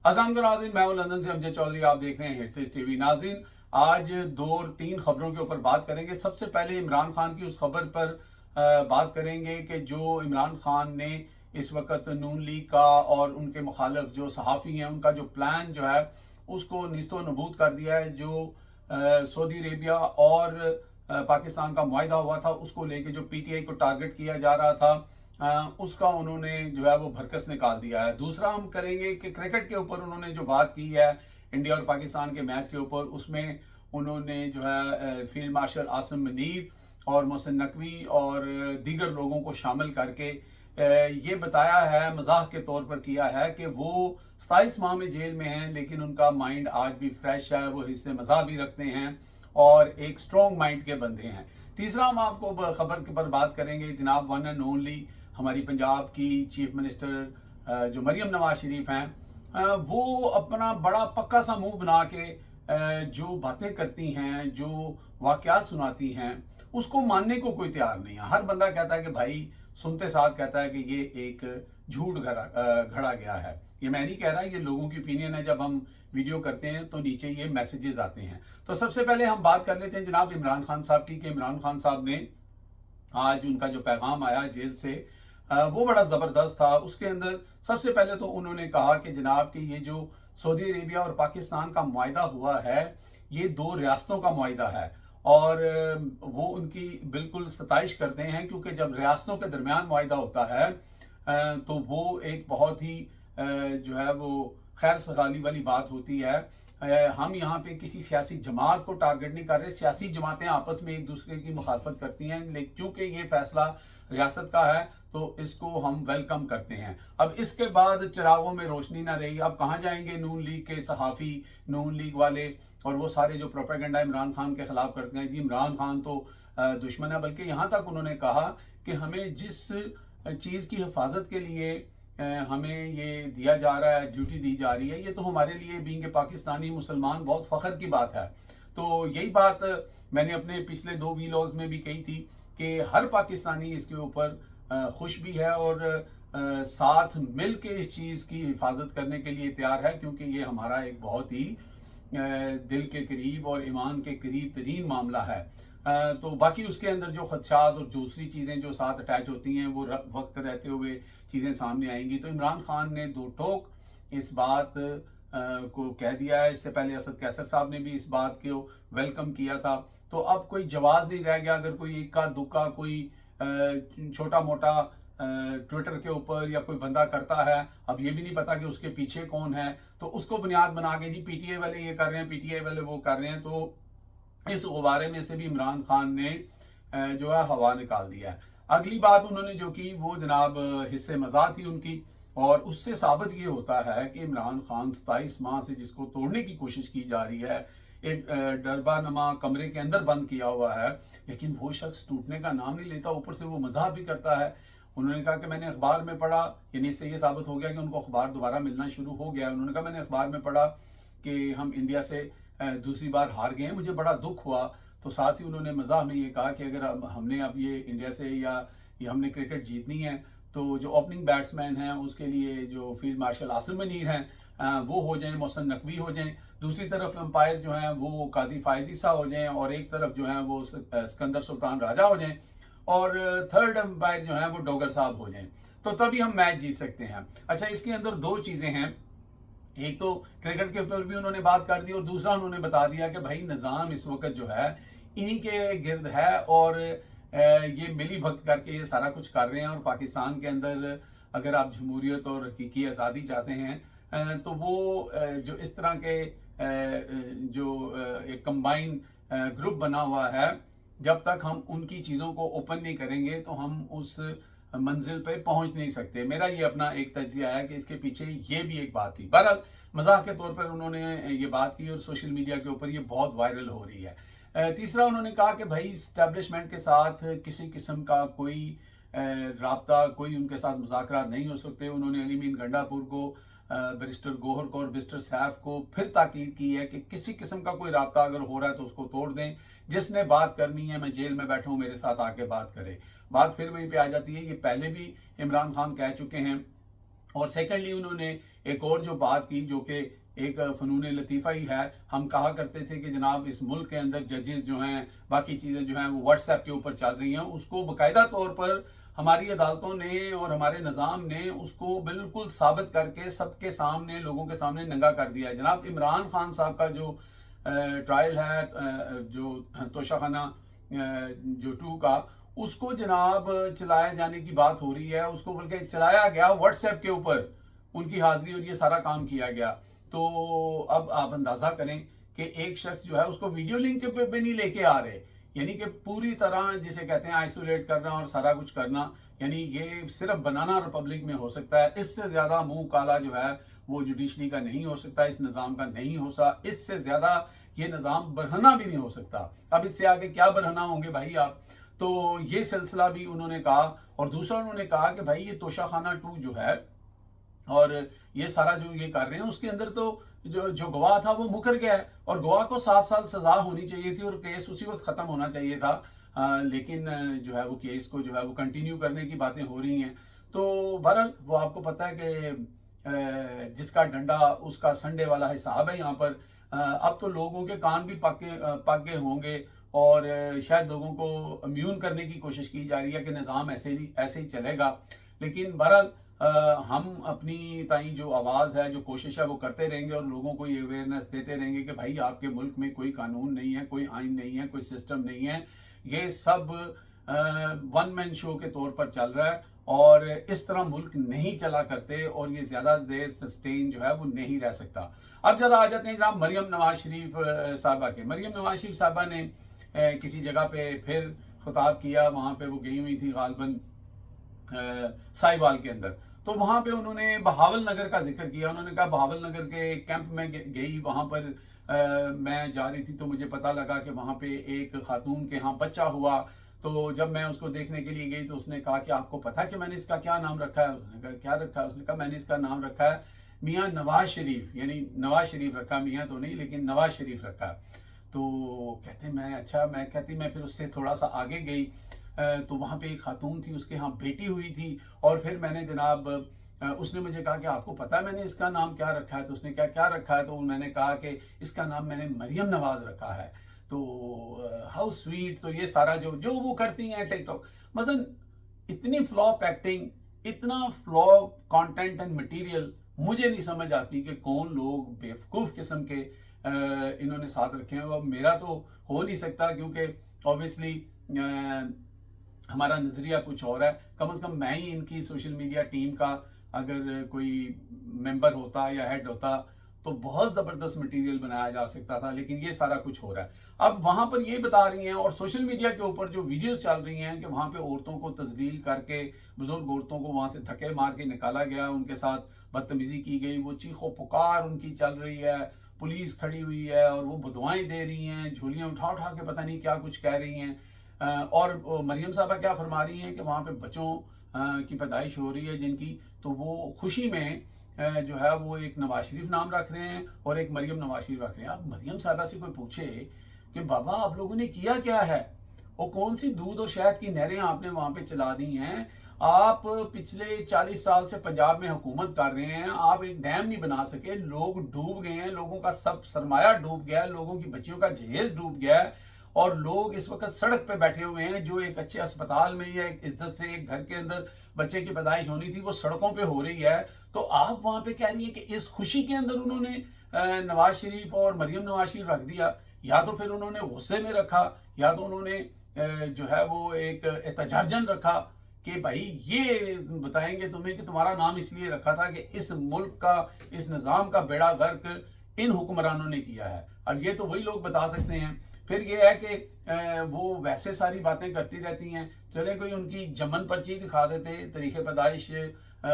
अस्सलाम नाज़रीन, मैं हूं लंदन से अमजद चौधरी। आप देख रहे हैं हिटलिस्ट टीवी। नाज़रीन, आज दो और तीन खबरों के ऊपर बात करेंगे। सबसे पहले इमरान खान की उस खबर पर बात करेंगे कि जो इमरान खान ने इस वक्त नून लीग का और उनके मुखालिफ जो सहाफ़ी हैं उनका जो प्लान जो है उसको नीस्तो नबूद कर दिया है। जो सऊदी अरेबिया और पाकिस्तान का मुआहिदा हुआ था उसको लेके जो पीटीआई को टारगेट किया जा रहा था उसका उन्होंने जो है वो भरकस निकाल दिया है। दूसरा हम करेंगे कि क्रिकेट के ऊपर उन्होंने जो बात की है इंडिया और पाकिस्तान के मैच के ऊपर, उसमें उन्होंने जो है फील्ड मार्शल आसिम मुनीर और मोहसिन नकवी और दीगर लोगों को शामिल करके ये बताया है, मजाक के तौर पर किया है कि वो 27 माह में जेल में हैं लेकिन उनका माइंड आज भी फ्रेश है, वो हिस्से मजा भी रखते हैं और एक स्ट्रॉन्ग माइंड के बंदे हैं। तीसरा हम आपको खबर के पर बात करेंगे जनाब वन एंड ओनली हमारी पंजाब की चीफ मिनिस्टर जो मरियम नवाज शरीफ हैं, वो अपना बड़ा पक्का सा मुंह बना के जो बातें करती हैं, जो वाकयात सुनाती हैं, उसको मानने को कोई तैयार नहीं है। हर बंदा कहता है कि भाई, सुनते साथ कहता है कि ये एक झूठ घड़ा गया है। ये मैं नहीं कह रहा, ये लोगों की ओपिनियन है। जब हम वीडियो करते हैं तो नीचे ये मैसेजेस आते हैं। तो सबसे पहले हम बात कर लेते हैं जनाब इमरान खान साहब की कि इमरान खान साहब ने आज उनका जो पैगाम आया जेल से वो बड़ा ज़बरदस्त था। उसके अंदर सबसे पहले तो उन्होंने कहा कि जनाब कि ये जो सऊदी अरेबिया और पाकिस्तान का मुआहिदा हुआ है ये दो रियासतों का मुआहिदा है और वो उनकी बिल्कुल सताइश करते हैं क्योंकि जब रियासतों के दरमियान मुआहिदा होता है तो वो एक बहुत ही जो है वो खैर सगाली वाली बात होती है। हम यहाँ पे किसी सियासी जमात को टारगेट नहीं कर रहे। सियासी जमातें आपस में एक दूसरे की मुखालफत करती हैं, लेकिन चूंकि ये फैसला रियासत का है तो इसको हम वेलकम करते हैं। अब इसके बाद चिरागों में रोशनी ना रही। अब कहाँ जाएंगे नून लीग के सहाफ़ी, नून लीग वाले और वो सारे जो प्रोपेगेंडा इमरान खान के खिलाफ करते हैं। जी इमरान खान तो दुश्मन है, बल्कि यहाँ तक उन्होंने कहा कि हमें जिस चीज़ की हिफाजत के लिए हमें ये दिया जा रहा है, ड्यूटी दी जा रही है, ये तो हमारे लिए बीइंग पाकिस्तानी मुसलमान बहुत फ़ख्र की बात है। तो यही बात मैंने अपने पिछले 2 वीलॉग्स में भी कही थी कि हर पाकिस्तानी इसके ऊपर खुश भी है और साथ मिल के इस चीज़ की हिफाजत करने के लिए तैयार है, क्योंकि ये हमारा एक बहुत ही दिल के करीब और ईमान के करीब तरीन मामला है। तो बाकी उसके अंदर जो खदशात और दूसरी चीज़ें जो साथ अटैच होती हैं वो वक्त रहते हुए चीज़ें सामने आएंगी। तो इमरान खान ने दो टोक इस बात को कह दिया है। इससे पहले असद कैसर साहब ने भी इस बात को वेलकम किया था। तो अब कोई जवाब नहीं रह गया। अगर कोई इक्का दुक्का कोई छोटा मोटा ट्विटर के ऊपर या कोई बंदा करता है, अब ये भी नहीं पता कि उसके पीछे कौन है, तो उसको बुनियाद बना के जी पीटीआई वाले ये कर रहे हैं, पीटीआई वाले वो कर रहे हैं, तो इस गुब्बारे में से भी इमरान खान ने जो है हवा निकाल दिया है। अगली बात उन्होंने जो की वो जनाब हिस्से मजा थी उनकी, और उससे साबित ये होता है कि इमरान खान 27 माह से जिसको तोड़ने की कोशिश की जा रही है, एक डरबानमा कमरे के अंदर बंद किया हुआ है, लेकिन वो शख्स टूटने का नाम नहीं लेता, ऊपर से वो मजाक भी करता है। उन्होंने कहा कि मैंने अखबार में पढ़ा, यानी इससे ये साबित हो गया कि उनको अखबार दोबारा मिलना शुरू हो गया है। उन्होंने कहा मैंने अखबार में पढ़ा कि हम इंडिया से दूसरी बार हार गए हैं, मुझे बड़ा दुख हुआ। तो साथ ही उन्होंने मजाक में ये कहा कि अगर हमने अब ये इंडिया से या ये हमने क्रिकेट जीतनी है तो जो ओपनिंग बैट्समैन हैं उसके लिए जो फील्ड मार्शल आसिम मुनीर हैं वो हो जाएं, मोहसिन नकवी हो जाएं, दूसरी तरफ अंपायर जो हैं वो काजी फायजी सा हो जाएं, और एक तरफ जो हैं वो सिकंदर सुल्तान राजा हो जाएं, और थर्ड अंपायर जो हैं वो डोगर साहब हो जाएं, तो तभी हम मैच जीत सकते हैं। अच्छा, इसके अंदर दो चीज़ें हैं। एक तो क्रिकेट के ऊपर भी उन्होंने बात कर दी और दूसरा उन्होंने बता दिया कि भाई निज़ाम इस वक्त जो है इन्हीं के गिर्द है और ये मिली भक्त करके ये सारा कुछ कर रहे हैं। और पाकिस्तान के अंदर अगर आप जमहूरियत और हकीकी आज़ादी चाहते हैं तो वो जो इस तरह के जो एक कंबाइन ग्रुप बना हुआ है, जब तक हम उनकी चीज़ों को ओपन नहीं करेंगे तो हम उस मंजिल पे पहुंच नहीं सकते। मेरा ये अपना एक तजिया है कि इसके पीछे ये भी एक बात थी। बहरहाल मजाक के तौर पर उन्होंने ये बात की और सोशल मीडिया के ऊपर ये बहुत वायरल हो रही है। तीसरा उन्होंने कहा कि भाई इस्टेब्लिशमेंट के साथ किसी किस्म का कोई राब्ता, कोई उनके साथ मुज़ाकरात नहीं हो सकते। उन्होंने अली मीन गंडापुर को, बैरिस्टर गोहर को और बैरिस्टर सैफ को फिर ताकीद की है कि किसी किस्म का कोई राब्ता अगर हो रहा है तो उसको तोड़ दें। जिसने बात करनी है, मैं जेल में बैठा हूँ, मेरे साथ आके बात करे। बात फिर वहीं पे आ जाती है, ये पहले भी इमरान खान कह चुके हैं اور سیکنڈلی انہوں نے ایک اور جو بات کی جو کہ ایک فنون لطیفہ ہی ہے، ہم کہا کرتے تھے کہ جناب اس ملک کے اندر ججز جو ہیں، باقی چیزیں جو ہیں وہ واٹس ایپ کے اوپر چل رہی ہیں، اس کو باقاعدہ طور پر ہماری عدالتوں نے اور ہمارے نظام نے اس کو بالکل ثابت کر کے سب کے سامنے، لوگوں کے سامنے ننگا کر دیا ہے۔ جناب عمران خان صاحب کا جو ٹرائل ہے، جو توشہ خانہ جو 2 کا، اس کو جناب چلائے جانے کی بات ہو رہی ہے، اس کو بلکہ چلایا گیا واٹس ایپ کے اوپر، ان کی حاضری اور یہ سارا کام کیا گیا۔ تو اب آپ اندازہ کریں کہ ایک شخص جو ہے اس کو ویڈیو لنک پہ بھی نہیں لے کے آ رہے، یعنی کہ پوری طرح جسے کہتے ہیں آئسولیٹ کرنا اور سارا کچھ کرنا، یعنی یہ صرف بنانا ریپبلک میں ہو سکتا ہے۔ اس سے زیادہ منہ کالا جو ہے وہ جوڈیشری کا نہیں ہو سکتا، اس نظام کا نہیں ہو سکتا، اس سے زیادہ یہ نظام برہنہ بھی نہیں ہو سکتا۔ اب اس سے آگے کیا برہنہ ہوں گے بھائی آپ؟ تو یہ سلسلہ بھی انہوں نے کہا، اور دوسرا انہوں نے کہا کہ بھائی یہ توشہ خانہ 2 جو ہے اور یہ سارا جو یہ کر رہے ہیں، اس کے اندر تو جو گواہ تھا وہ مکر گیا ہے، اور گواہ کو 7 سال سزا ہونی چاہیے تھی اور کیس اسی وقت ختم ہونا چاہیے تھا، لیکن جو ہے وہ کیس کو جو ہے وہ کنٹینیو کرنے کی باتیں ہو رہی ہیں۔ تو بہرحال وہ آپ کو پتہ ہے کہ جس کا ڈنڈا اس کا سنڈے والا حساب ہے یہاں پر۔ اب تو لوگوں کے کان بھی پک گئے ہوں گے، اور شاید لوگوں کو امیون کرنے کی کوشش کی جا رہی ہے کہ نظام ایسے ہی چلے گا، لیکن بہرحال ہم اپنی تائیں جو آواز ہے، جو کوشش ہے وہ کرتے رہیں گے، اور لوگوں کو یہ اویئرنیس دیتے رہیں گے کہ بھائی آپ کے ملک میں کوئی قانون نہیں ہے، کوئی آئین نہیں ہے، کوئی سسٹم نہیں ہے، یہ سب ون مین شو کے طور پر چل رہا ہے، اور اس طرح ملک نہیں چلا کرتے، اور یہ زیادہ دیر سسٹین جو ہے وہ نہیں رہ سکتا۔ اب جب آ جاتے ہیں جناب مریم نواز شریف صاحبہ کے، مریم نواز شریف صاحبہ نے کسی جگہ پہ پھر خطاب کیا، وہاں پہ وہ گئی ہوئی تھی غالباً سائیوال کے اندر، تو وہاں پہ انہوں نے بہاول نگر کا ذکر کیا۔ انہوں نے کہا بہاول نگر کے کیمپ میں گئی، وہاں پر میں جا رہی تھی تو مجھے پتا لگا کہ وہاں پہ ایک خاتون کے ہاں بچہ ہوا، تو جب میں اس کو دیکھنے کے لیے گئی تو اس نے کہا کہ آپ کو پتا کہ میں نے اس کا کیا نام رکھا ہے؟ اس نے کہا کیا رکھا ہے؟ اس نے کہا میں نے اس کا نام رکھا ہے میاں نواز شریف، یعنی نواز شریف رکھا، میاں تو نہیں لیکن نواز شریف رکھا۔ تو کہتے میں اچھا، میں کہتی میں پھر اس سے تھوڑا سا آگے گئی تو وہاں پہ ایک خاتون تھی، اس کے ہاں بیٹی ہوئی تھی، اور پھر میں نے جناب اس نے مجھے کہا کہ آپ کو پتا ہے میں نے اس کا نام کیا رکھا ہے؟ تو اس نے کیا رکھا ہے؟ تو میں نے کہا کہ اس کا نام میں نے مریم نواز رکھا ہے۔ تو ہاؤ سویٹ۔ تو یہ سارا جو وہ کرتی ہیں ٹک ٹاک، مثلا اتنی فلاپ ایکٹنگ، اتنا فلاپ کانٹینٹ اینڈ مٹیریل مجھے نہیں سمجھ آتی کہ کون لوگ بیوقوف قسم کے انہوں نے ساتھ رکھے ہیں۔ اب میرا تو ہو نہیں سکتا کیونکہ اوبیسلی ہمارا نظریہ کچھ اور ہے، کم از کم میں ہی ان کی سوشل میڈیا ٹیم کا اگر کوئی ممبر ہوتا یا ہیڈ ہوتا تو بہت زبردست مٹیریل بنایا جا سکتا تھا، لیکن یہ سارا کچھ ہو رہا ہے۔ اب وہاں پر یہ بتا رہی ہیں، اور سوشل میڈیا کے اوپر جو ویڈیوز چل رہی ہیں کہ وہاں پہ عورتوں کو تذلیل کر کے، بزرگ عورتوں کو وہاں سے دھکے مار کے نکالا گیا، ان کے ساتھ بدتمیزی کی گئی، وہ چیخ و پکار ان کی چل رہی ہے، پولیس کھڑی ہوئی ہے اور وہ بدوائیں دے رہی ہیں، جھولیاں اٹھا کے پتہ نہیں کیا کچھ کہہ رہی ہیں، اور مریم صاحبہ کیا فرما رہی ہیں کہ وہاں پہ بچوں کی پیدائش ہو رہی ہے جن کی، تو وہ خوشی میں جو ہے وہ ایک نواز شریف نام رکھ رہے ہیں اور ایک مریم نواز شریف رکھ رہے ہیں۔ اب مریم صاحبہ سے کوئی پوچھے کہ بابا آپ لوگوں نے کیا ہے، اور کون سی دودھ اور شہد کی نہریں آپ نے وہاں پہ چلا دی ہیں؟ آپ پچھلے 40 سال سے پنجاب میں حکومت کر رہے ہیں، آپ ایک ڈیم نہیں بنا سکے، لوگ ڈوب گئے ہیں، لوگوں کا سب سرمایہ ڈوب گیا ہے، لوگوں کی بچیوں کا جہیز ڈوب گیا ہے، اور لوگ اس وقت سڑک پہ بیٹھے ہوئے ہیں، جو ایک اچھے اسپتال میں یا ایک عزت سے ایک گھر کے اندر بچے کی پیدائش ہونی تھی وہ سڑکوں پہ ہو رہی ہے۔ تو آپ وہاں پہ کہہ رہی ہیں کہ اس خوشی کے اندر انہوں نے نواز شریف اور مریم نواز شریف رکھ دیا، یا تو پھر انہوں نے غصے میں رکھا، یا تو انہوں نے جو ہے وہ ایک احتجاجاً رکھا کہ بھائی یہ بتائیں گے تمہیں کہ تمہارا نام اس لیے رکھا تھا کہ اس ملک کا، اس نظام کا بیڑا غرق ان حکمرانوں نے کیا ہے۔ اب یہ تو وہی لوگ بتا سکتے ہیں۔ پھر یہ ہے کہ وہ ویسے ساری باتیں کرتی رہتی ہیں، چلے کوئی ان کی جمن پرچی دکھا دیتے، تاریخ پیدائش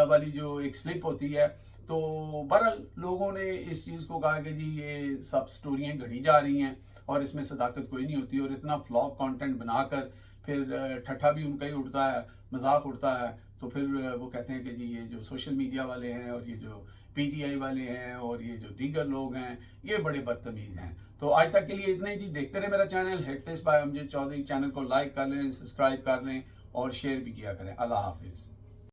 والی جو ایک سلپ ہوتی ہے، تو بہرحال لوگوں نے اس چیز کو کہا کہ جی یہ سب سٹوریاں گھڑی جا رہی ہیں اور اس میں صداقت کوئی نہیں ہوتی، اور اتنا فلاپ کانٹینٹ بنا کر پھر ٹھٹھا بھی ان کا ہی اڑتا ہے، مذاق اڑتا ہے، تو پھر وہ کہتے ہیں کہ جی یہ جو سوشل میڈیا والے ہیں اور یہ جو پی ٹی آئی والے ہیں اور یہ جو دیگر لوگ ہیں یہ بڑے بدتمیز ہیں۔ تو آج تک کے لیے اتنا ہی جی، دیکھتے رہے میرا channel head list by Amjad Chaudhry, channel کو لائک کر لیں، سبسکرائب کر لیں اور شیئر بھی کیا کریں۔ اللہ حافظ۔